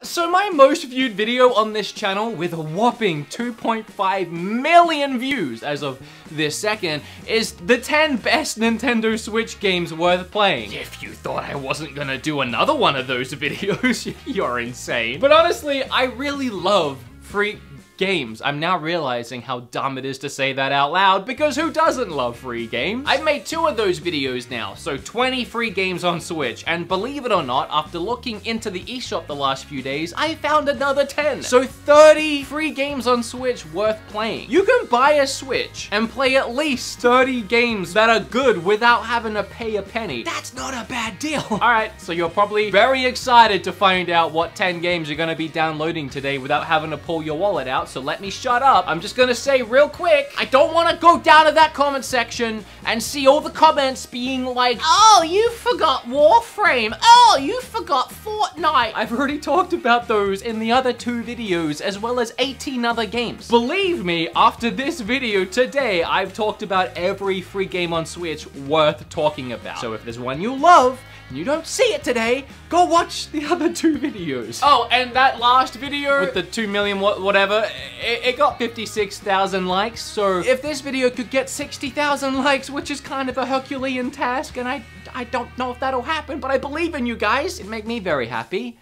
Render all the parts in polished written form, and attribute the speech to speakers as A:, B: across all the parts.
A: So my most viewed video on this channel, with a whopping 2.5 million views as of this second, is the 10 best Nintendo Switch games worth playing. If you thought I wasn't gonna do another one of those videos, you're insane. But honestly, I really love free games. I'm now realizing how dumb it is to say that out loud, because who doesn't love free games? I've made 2 of those videos now, so 20 free games on Switch, and believe it or not, after looking into the eShop the last few days, I found another 10. So 30 free games on Switch worth playing. You can buy a Switch and play at least 30 games that are good without having to pay a penny. That's not a bad deal. Alright, so you're probably very excited to find out what 10 games you're gonna be downloading today without having to pull your wallet out, so let me shut up. I'm just gonna say real quick, I don't want to go down to that comment section and see all the comments being like, oh, you forgot Warframe, oh, you forgot Fortnite. I've already talked about those in the other 2 videos, as well as 18 other games. Believe me, after this video today, I've talked about every free game on Switch worth talking about. So if there's one you love, and you don't see it today, go watch the other 2 videos. Oh, and that last video with the 2 million whatever, it got 56,000 likes, so if this video could get 60,000 likes, which is kind of a Herculean task, and I don't know if that'll happen, but I believe in you guys. It made me very happy.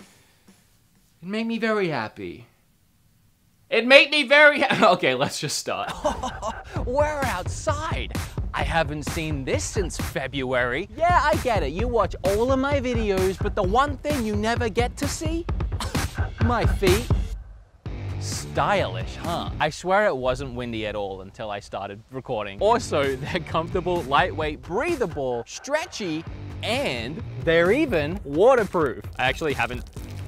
A: It made me very happy. It made me very okay, let's just start.
B: We're outside. I haven't seen this since February. Yeah, I get it. You watch all of my videos, but the one thing you never get to see? My feet. Stylish, huh? I swear it wasn't windy at all until I started recording. Also, they're comfortable, lightweight, breathable, stretchy, and they're even waterproof. I actually haven't.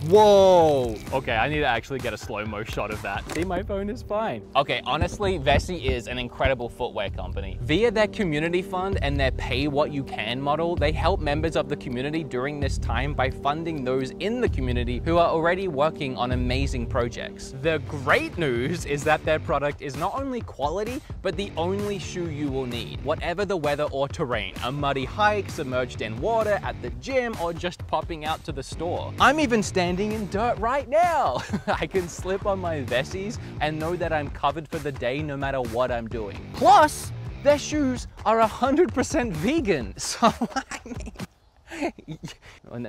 B: Whoa! Okay, I need to actually get a slow-mo shot of that. See, my phone is fine. Okay, honestly, Vessi is an incredible footwear company. Via their community fund and their pay what you can model, they help members of the community during this time by funding those in the community who are already working on amazing projects. The great news is that their product is not only quality, but the only shoe you will need, whatever the weather or terrain. A muddy hike, submerged in water, at the gym, or just popping out to the store. I'm even standing in dirt right now. I can slip on my Vessis and know that I'm covered for the day no matter what I'm doing. Plus, their shoes are 100% vegan. So, I mean,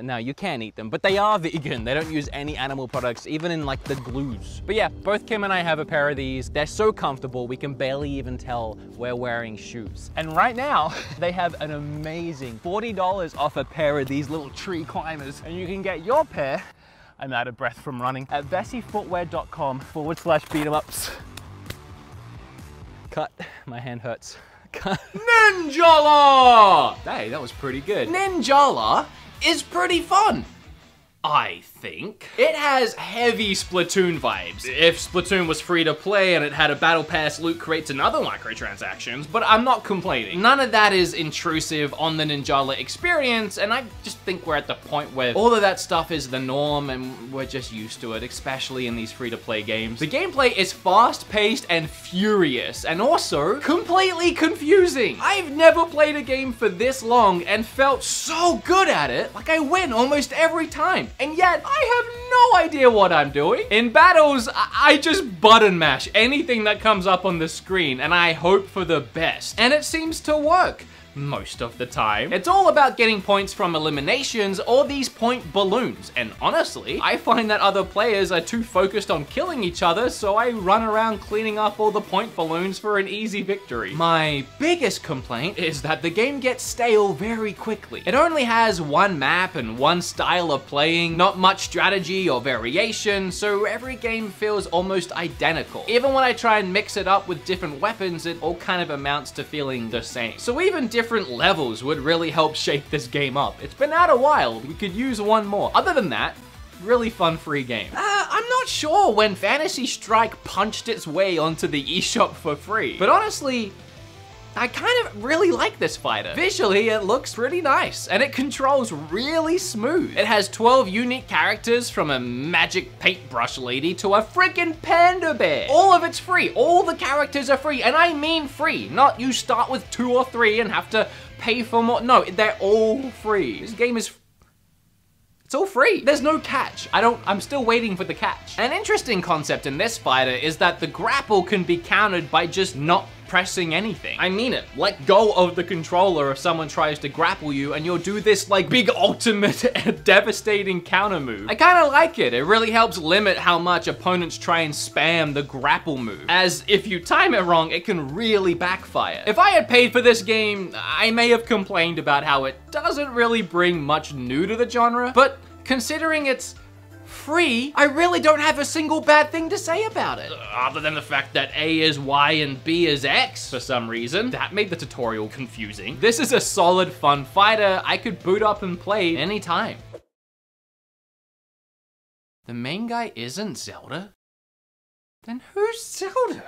B: now you can eat them, but they are vegan. They don't use any animal products, even in like the glues. But yeah, both Kim and I have a pair of these. They're so comfortable, we can barely even tell we're wearing shoes. And right now, they have an amazing $40 off a pair of these little tree climbers. And you can get your pair, I'm out of breath from running, at vessifootwear.com/BeatEmUps. Cut, my hand hurts. Cut.
A: Ninjala! Hey, that was pretty good. Ninjala is pretty fun, I think. It has heavy Splatoon vibes. If Splatoon was free to play and it had a battle pass, loot crates, and other microtransactions, but I'm not complaining. None of that is intrusive on the Ninjala experience, and I just think we're at the point where all of that stuff is the norm and we're just used to it, especially in these free-to-play games. The gameplay is fast-paced and furious, and also completely confusing. I've never played a game for this long and felt so good at it, like I win almost every time. And yet, I have no idea what I'm doing. In battles, I just button mash anything that comes up on the screen, and I hope for the best. And it seems to work most of the time. It's all about getting points from eliminations or these point balloons, and honestly, I find that other players are too focused on killing each other, so I run around cleaning up all the point balloons for an easy victory. My biggest complaint is that the game gets stale very quickly. It only has one map and one style of playing, not much strategy or variation, so every game feels almost identical. Even when I try and mix it up with different weapons, it all kind of amounts to feeling the same. So even different levels would really help shake this game up. It's been out a while, we could use one more. Other than that, really fun free game. I'm not sure when Fantasy Strike punched its way onto the eShop for free, but honestly, I kind of really like this fighter. Visually, it looks pretty nice, and it controls really smooth. It has 12 unique characters, from a magic paintbrush lady to a freaking panda bear. All of it's free. All the characters are free, and I mean free. Not you start with 2 or 3 and have to pay for more. No, they're all free. This game is It's all free. There's no catch. I'm still waiting for the catch. An interesting concept in this fighter is that the grapple can be countered by just not pressing anything. I mean it. Let go of the controller if someone tries to grapple you and you'll do this like big ultimate devastating counter move. I kind of like it. It really helps limit how much opponents try and spam the grapple move, as if you time it wrong, it can really backfire. If I had paid for this game, I may have complained about how it doesn't really bring much new to the genre, but considering it's free, I really don't have a single bad thing to say about it. Other than the fact that A is Y and B is X for some reason. That made the tutorial confusing. This is a solid, fun fighter I could boot up and play anytime. The main guy isn't Zelda? Then who's Zelda?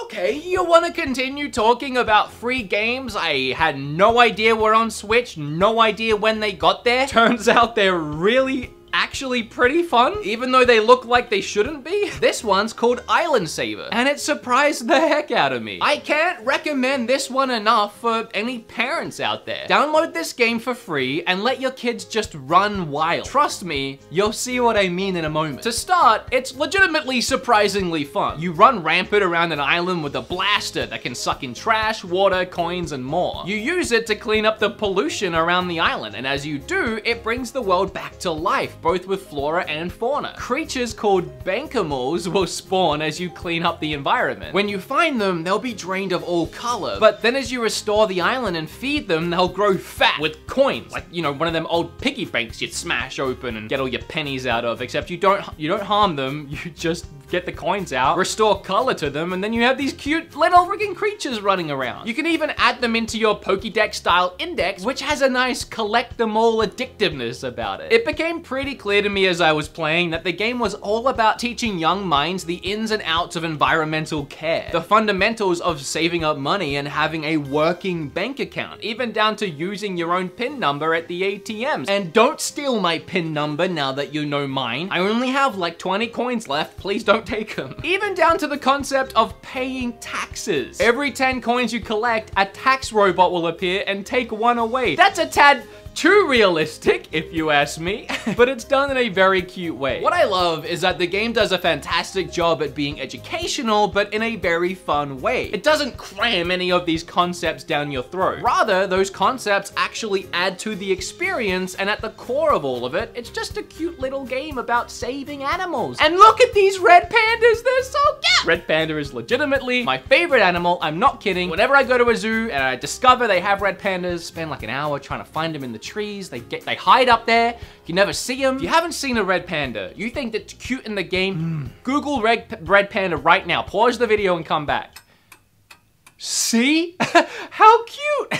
A: Okay, you want to continue talking about free games I had no idea were on Switch, no idea when they got there? Turns out they're really actually pretty fun, even though they look like they shouldn't be. This one's called Island Saver, and it surprised the heck out of me. I can't recommend this one enough for any parents out there. Download this game for free and let your kids just run wild. Trust me, you'll see what I mean in a moment. To start, it's legitimately surprisingly fun. You run rampant around an island with a blaster that can suck in trash, water, coins, and more. You use it to clean up the pollution around the island, and as you do, it brings the world back to life, both with flora and fauna. Creatures called BeatEmUps will spawn as you clean up the environment. When you find them, they'll be drained of all color, but then as you restore the island and feed them, they'll grow fat with coins. Like, you know, one of them old piggy banks you'd smash open and get all your pennies out of, except you don't harm them, you just get the coins out, restore color to them, and then you have these cute little freaking creatures running around. You can even add them into your Pokédex style index, which has a nice collect them all addictiveness about it. It became pretty clear to me as I was playing that the game was all about teaching young minds the ins and outs of environmental care, the fundamentals of saving up money and having a working bank account, even down to using your own PIN number at the ATMs. And don't steal my PIN number now that you know mine. I only have like 20 coins left, please don't take them. Even down to the concept of paying taxes. Every 10 coins you collect, a tax robot will appear and take one away. That's a tad too realistic, if you ask me, but it's done in a very cute way. What I love is that the game does a fantastic job at being educational, but in a very fun way. It doesn't cram any of these concepts down your throat. Rather, those concepts actually add to the experience, and at the core of all of it, it's just a cute little game about saving animals. And look at these red pandas, they're so cute! Red panda is legitimately my favorite animal, I'm not kidding. Whenever I go to a zoo and I discover they have red pandas, spend like an hour trying to find them in the trees, they hide up there, you never see them. If you haven't seen a red panda, you think that's cute in the game, Google red panda right now, pause the video and come back. See? How cute!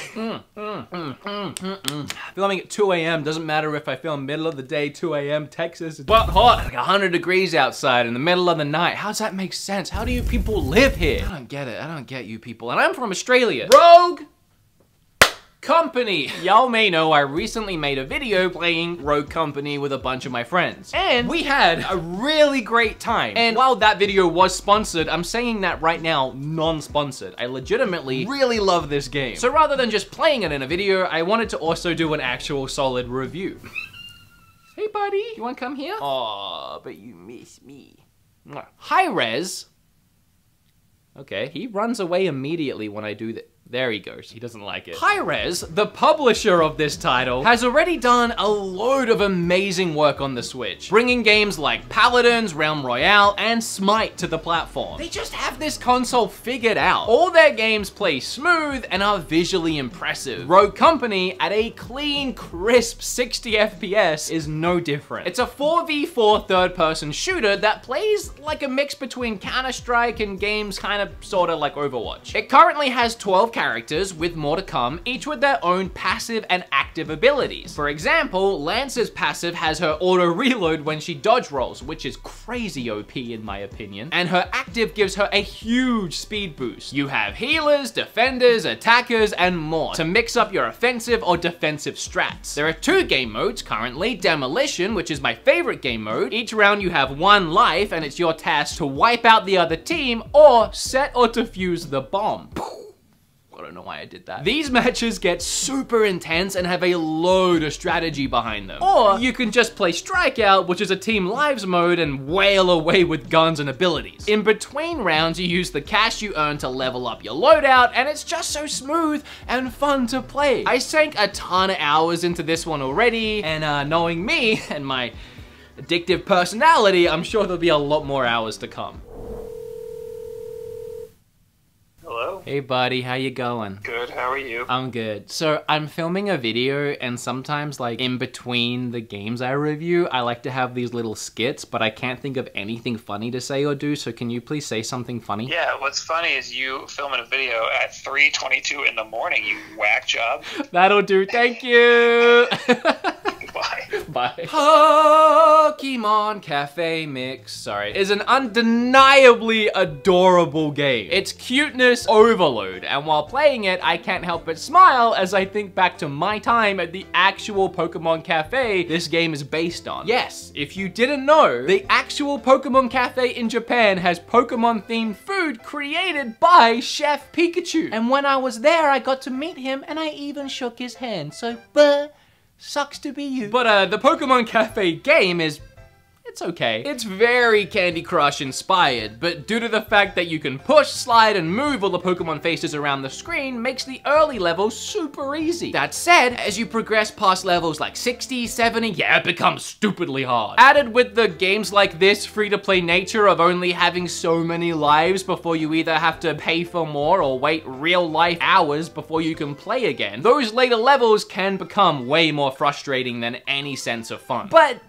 A: Filming at 2 a.m. doesn't matter if I film middle of the day, 2 a.m. Texas, it's but hot, like 100 degrees outside in the middle of the night. How does that make sense? How do you people live here? I don't get it, I don't get you people. And I'm from Australia. Rogue Company. Y'all may know I recently made a video playing Rogue Company with a bunch of my friends. And we had a really great time. And while that video was sponsored, I'm saying that right now, non-sponsored. I legitimately really love this game. So rather than just playing it in a video, I wanted to also do an actual solid review. Hey buddy, you wanna come here? Aw, but you miss me. Hi Rez. Okay, he runs away immediately when I do that. There he goes, he doesn't like it. Hi-Rez, the publisher of this title, has already done a load of amazing work on the Switch, bringing games like Paladins, Realm Royale, and Smite to the platform. They just have this console figured out. All their games play smooth and are visually impressive. Rogue Company, at a clean, crisp 60 FPS, is no different. It's a 4v4 third-person shooter that plays like a mix between Counter-Strike and games kind of sorta like Overwatch. It currently has 12 characters, with more to come, each with their own passive and active abilities. For example, Lance's passive has her auto reload when she dodge rolls, which is crazy OP in my opinion, and her active gives her a huge speed boost. You have healers, defenders, attackers, and more to mix up your offensive or defensive strats. There are 2 game modes currently, Demolition, which is my favorite game mode. Each round you have 1 life and it's your task to wipe out the other team or set or defuse the bomb. I don't know why I did that. These matches get super intense and have a load of strategy behind them. Or you can just play Strikeout, which is a team lives mode, and wail away with guns and abilities. In between rounds, you use the cash you earn to level up your loadout, and it's just so smooth and fun to play. I sank a ton of hours into this one already, and knowing me and my addictive personality, I'm sure there'll be a lot more hours to come.
C: Hello?
A: Hey buddy, how you going?
C: Good, how are you?
A: I'm good. So I'm filming a video, and sometimes like in between the games I review, I like to have these little skits, but I can't think of anything funny to say or do, so can you please say something funny?
C: Yeah, what's funny is you filming a video at 3:22 in the morning, you whack job.
A: That'll do, thank you!
C: Goodbye.
A: Bye. Pokemon Cafe Mix, sorry, is an undeniably adorable game. It's cuteness overload, and while playing it, I can't help but smile as I think back to my time at the actual Pokemon Cafe this game is based on. Yes, if you didn't know, the actual Pokemon Cafe in Japan has Pokemon-themed food created by Chef Pikachu. And when I was there, I got to meet him, and I even shook his hand, so sucks to be you. But the Pokemon Cafe game is, it's okay. It's very Candy Crush inspired, but due to the fact that you can push, slide, and move all the Pokemon faces around the screen, makes the early levels super easy. That said, as you progress past levels like 60, 70, yeah, it becomes stupidly hard. Added with the games like this free-to-play nature of only having so many lives before you either have to pay for more or wait real-life hours before you can play again, those later levels can become way more frustrating than any sense of fun. But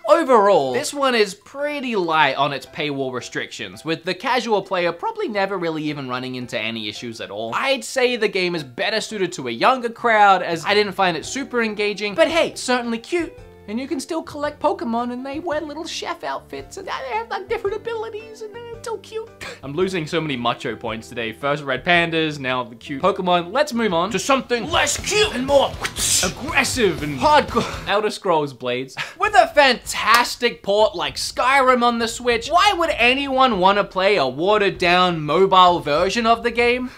A: overall, this one is pretty light on its paywall restrictions, with the casual player probably never really even running into any issues at all. I'd say the game is better suited to a younger crowd, as I didn't find it super engaging, but hey, certainly cute. And you can still collect Pokemon, and they wear little chef outfits, and they have like different abilities, and they're so cute. I'm losing so many macho points today. First red pandas, now the cute Pokemon. Let's move on to something less cute and more aggressive and hardcore. Elder Scrolls Blades. With a fantastic port like Skyrim on the Switch, why would anyone want to play a watered down mobile version of the game?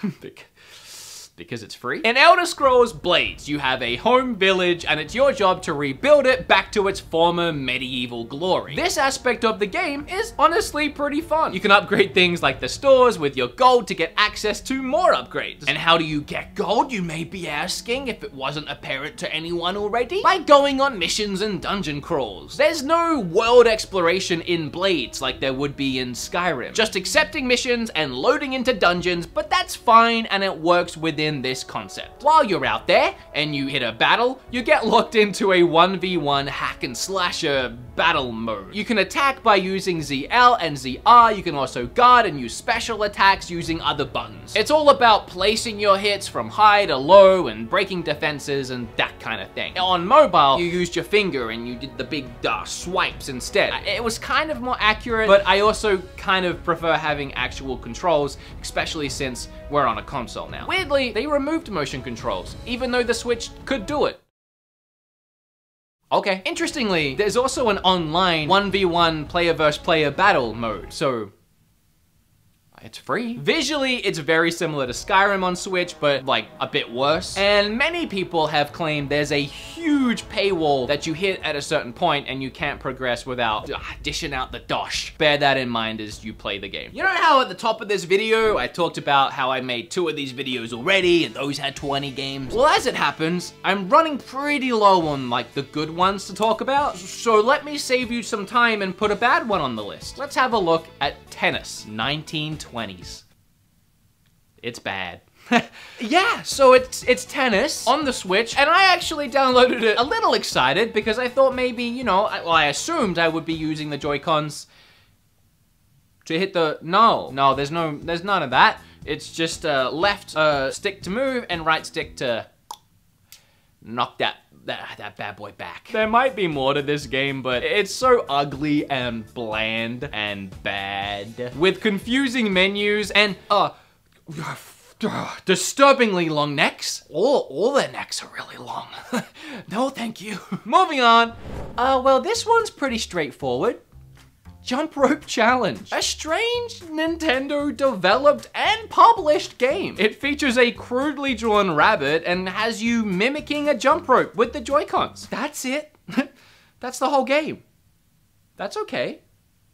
A: Because it's free. In Elder Scrolls Blades, you have a home village, and it's your job to rebuild it back to its former medieval glory. This aspect of the game is honestly pretty fun. You can upgrade things like the stores with your gold to get access to more upgrades. And how do you get gold, you may be asking, if it wasn't apparent to anyone already? By going on missions and dungeon crawls. There's no world exploration in Blades like there would be in Skyrim. Just accepting missions and loading into dungeons, but that's fine, and it works within this concept. While you're out there and you hit a battle, you get locked into a 1v1 hack and slasher battle mode. You can attack by using ZL and ZR. You can also guard and use special attacks using other buttons. It's all about placing your hits from high to low and breaking defenses and that kind of thing. On mobile, you used your finger and you did the big swipes instead. It was kind of more accurate, but I also kind of prefer having actual controls, especially since we're on a console now. Weirdly, they removed motion controls, even though the Switch could do it. Okay. Interestingly, there's also an online 1v1 player versus player battle mode, so it's free. Visually, it's very similar to Skyrim on Switch, but like a bit worse. And many people have claimed there's a huge paywall that you hit at a certain point and you can't progress without dishing out the dosh. Bear that in mind as you play the game. You know how at the top of this video, I talked about how I made 2 of these videos already and those had 20 games? Well, as it happens, I'm running pretty low on like the good ones to talk about. So let me save you some time and put a bad one on the list. Let's have a look at Tennis 1920. It's bad. Yeah, so it's Tennis on the Switch, and I actually downloaded it a little excited because I thought maybe, you know, well, I assumed I would be using the Joy-Cons to hit the, no, there's none of that. It's just left stick to move and right stick to knock that bad boy back. There might be more to this game, but it's so ugly and bland and bad. With confusing menus and, disturbingly long necks. All their necks are really long. No, thank you. Moving on. Well, this one's pretty straightforward. Jump Rope Challenge, a strange Nintendo developed and published game. It features a crudely drawn rabbit and has you mimicking a jump rope with the Joy-Cons. That's it. That's the whole game. That's okay.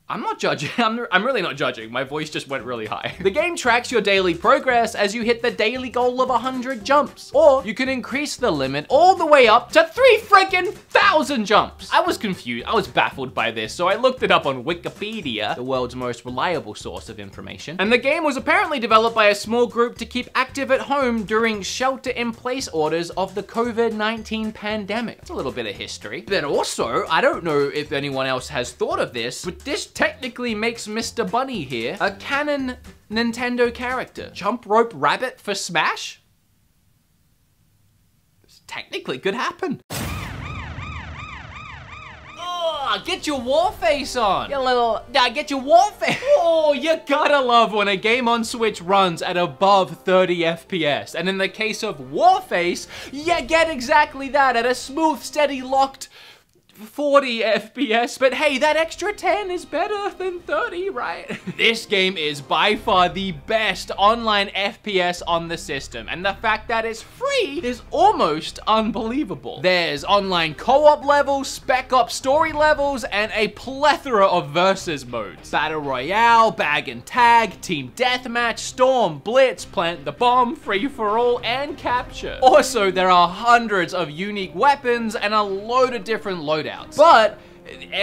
A: I'm not judging. I'm really not judging. My voice just went really high. The game tracks your daily progress as you hit the daily goal of 100 jumps. Or you can increase the limit all the way up to 3,000 jumps. I was confused. I was baffled by this, so I looked it up on Wikipedia, the world's most reliable source of information. And the game was apparently developed by a small group to keep active at home during shelter-in-place orders of the COVID-19 pandemic. It's a little bit of history. But also, I don't know if anyone else has thought of this, but this technically makes Mr. Bunny here a canon Nintendo character. Jump Rope Rabbit for Smash? This technically could happen. Oh, get your war face on. Get your war face. Oh, you gotta love when a game on Switch runs at above 30 FPS. And in the case of Warface, you get exactly that at a smooth, steady, locked 40 FPS, but hey, that extra 10 is better than 30, right? This game is by far the best online FPS on the system, and the fact that it's free is almost unbelievable. There's online co-op levels, spec op story levels, and a plethora of versus modes. Battle Royale, Bag and Tag, Team Deathmatch, Storm, Blitz, Plant the Bomb, Free for All, and Capture. Also, there are hundreds of unique weapons and a load of different loadouts. But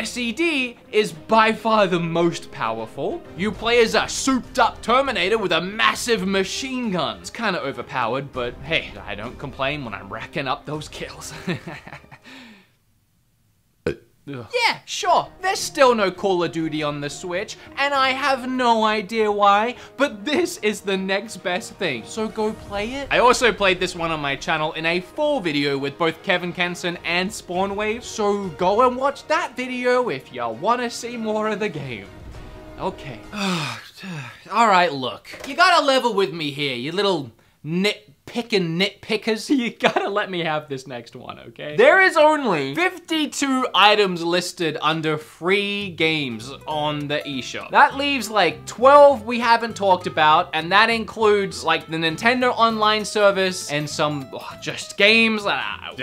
A: SED is by far the most powerful. You play as a souped up Terminator with a massive machine gun. It's kind of overpowered, but hey, I don't complain when I'm racking up those kills. Yeah, sure, there's still no Call of Duty on the Switch, and I have no idea why, but this is the next best thing, so go play it. I also played this one on my channel in a full video with both Kevin Kenson and Spawnwave, so go and watch that video if you want to see more of the game. Okay. Alright, look, you gotta level with me here, you little nitpickers. You gotta let me have this next one, okay? There is only 52 items listed under free games on the eShop. That leaves like 12 we haven't talked about, and that includes like the Nintendo Online service and some just games that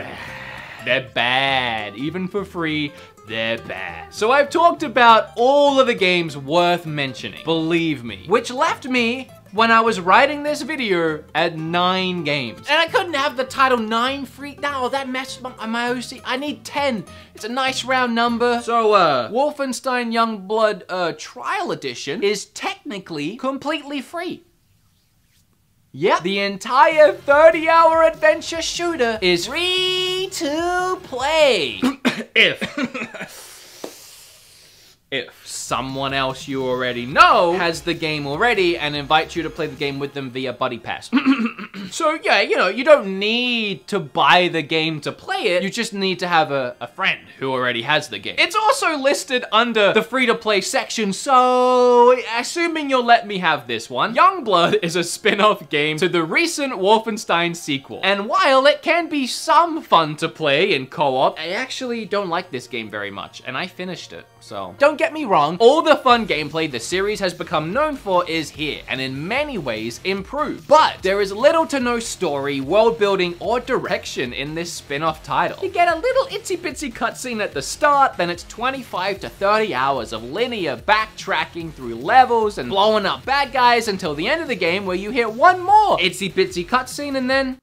A: they're bad. Even for free, they're bad. So I've talked about all of the games worth mentioning, believe me, which left me, when I was writing this video, at 9 games. And I couldn't have the title 9 free. No, that messed up my OC. I need 10. It's a nice round number. So, Wolfenstein Youngblood Trial Edition is technically completely free. Yep, the entire 30-hour adventure shooter is free to play. If someone else you already know has the game already and invites you to play the game with them via Buddy Pass. So yeah, you know, you don't need to buy the game to play it, you just need to have a friend who already has the game. It's also listed under the free-to-play section, so assuming you'll let me have this one, Youngblood is a spin-off game to the recent Wolfenstein sequel. And while it can be some fun to play in co-op, I actually don't like this game very much, and I finished it, so. Don't get me wrong, all the fun gameplay the series has become known for is here, and in many ways improved. But there is little to no story, world building, or direction in this spin-off title. You get a little itsy-bitsy cutscene at the start, then it's 25 to 30 hours of linear backtracking through levels and blowing up bad guys until the end of the game where you hit one more itsy-bitsy cutscene and then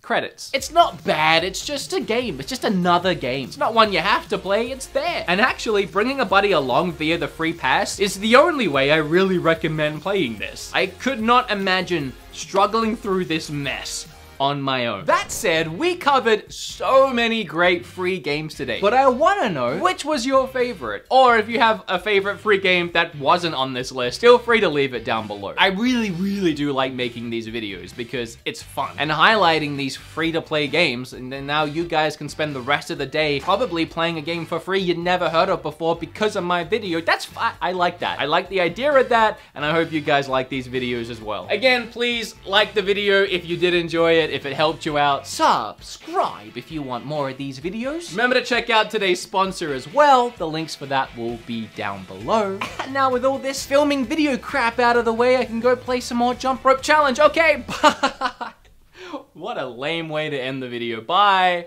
A: credits. It's not bad, it's just a game. It's just another game. It's not one you have to play, it's there. And actually, bringing a buddy along via the free pass is the only way I really recommend playing this. I could not imagine struggling through this mess on my own. That said, we covered so many great free games today, but I wanna know which was your favorite. Or if you have a favorite free game that wasn't on this list, feel free to leave it down below. I really do like making these videos because it's fun and highlighting these free-to-play games, and then now you guys can spend the rest of the day probably playing a game for free you'd never heard of before because of my video. That's fine. I like that. I like the idea of that, and I hope you guys like these videos as well. Again, please like the video if you did enjoy it. it if it helped you out. Subscribe if you want more of these videos. Remember to check out today's sponsor as well. The links for that will be down below. And now with all this filming video crap out of the way, I can go play some more jump rope challenge. Okay, bye. What a lame way to end the video. Bye.